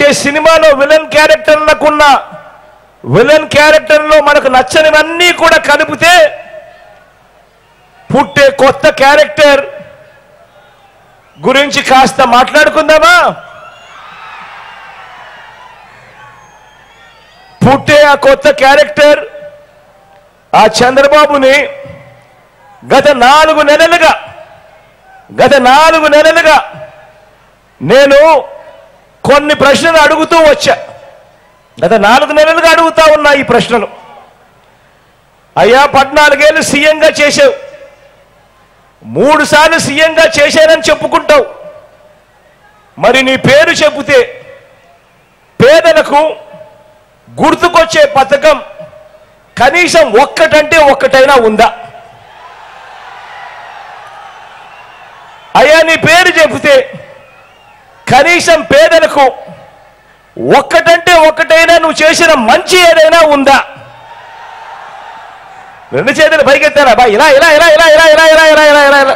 అయితే సినిమాలో villain క్యారెక్టర్లకున్న villain క్యారెక్టర్లో మనకు నచ్చనివన్నీ కూడా కలిపితే పుట్టే కొత్త క్యారెక్టర్ గురించి కాస్త మాట్లాడుకుందామా? పుట్టే ఆ కొత్త క్యారెక్టర్ ఆ చంద్రబాబుని గత 4 నెలలుగా నేను కొన్ని ప్రశ్నలు అడుగుతూ వచ్చా. గత 4 నెలలుగా అడుగుతా ఉన్నా ఈ ప్రశ్నలు. అయ్యా 14 ఏళ్ళు సీఎంగా చేసావు, 3 సార్లు సీఎంగా చేశానని చెప్పుకుంటావు. మరి నీ పేరు చెబితే పేదలకు గుర్తుకొచ్చే పథకం కనీసం ఒక్కటంటే ఒక్కటైనా ఉందా? అయ్యా నీ పేరు చెబితే కనీసం పేదలకు ఒక్కటంటే ఒక్కటైనా నువ్వు చేసిన మంచి ఏదైనా ఉందా? 2 చేతులు పైకెత్తారా బా? ఇలా ఇలా ఇలా ఇలా ఇలా ఇలా ఇలా ఇలా ఇలా ఇలా ఇలా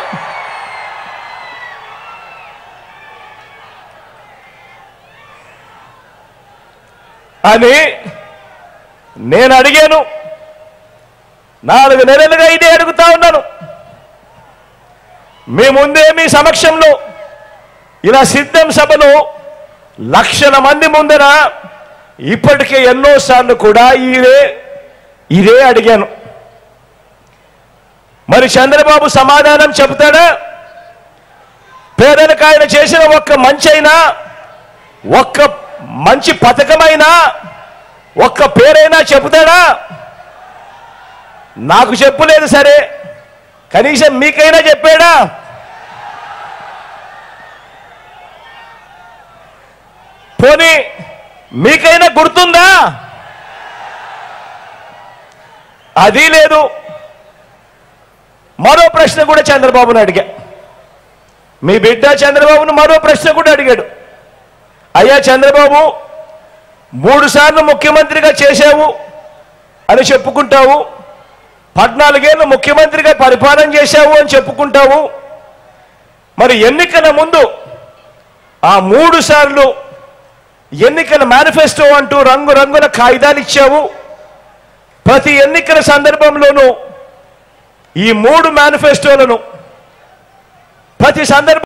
అని నేను అడిగాను. 4 నెలలుగా ఇదే అడుగుతా ఉన్నాను. మీ ముందే మీ సమక్షంలో ఇలా సిద్ధం సభలో లక్షల మంది ముందర ఇప్పటికే ఎన్నోసార్లు కూడా ఇదే అడిగాను. మరి చంద్రబాబు సమాధానం చెబుతాడా? పేదలకు ఆయన చేసిన ఒక్క మంచైనా, ఒక్క మంచి పథకమైనా, ఒక్క పేరైనా చెబుతాడా? నాకు చెప్పలేదు సరే, కనీసం మీకైనా చెప్పాడా? పోనీ మీకైనా గుర్తుందా? అది లేదు. మరో ప్రశ్న కూడా చంద్రబాబును అడిగా. మీ బిడ్డ చంద్రబాబును మరో ప్రశ్న కూడా అడిగాడు. అయ్యా చంద్రబాబు 3 సార్లు ముఖ్యమంత్రిగా చేశావు అని చెప్పుకుంటావు, 14 ఏళ్ళు ముఖ్యమంత్రిగా పరిపాలన చేశావు అని చెప్పుకుంటావు. మరి ఎన్నికల ముందు ఆ 3 సార్లు ఎన్నికల మేనిఫెస్టో అంటూ రంగురంగుల కాగితాలు ఇచ్చావు. ప్రతి ఎన్నికల సందర్భంలోనూ ఈ 3 మేనిఫెస్టోలను ప్రతి సందర్భం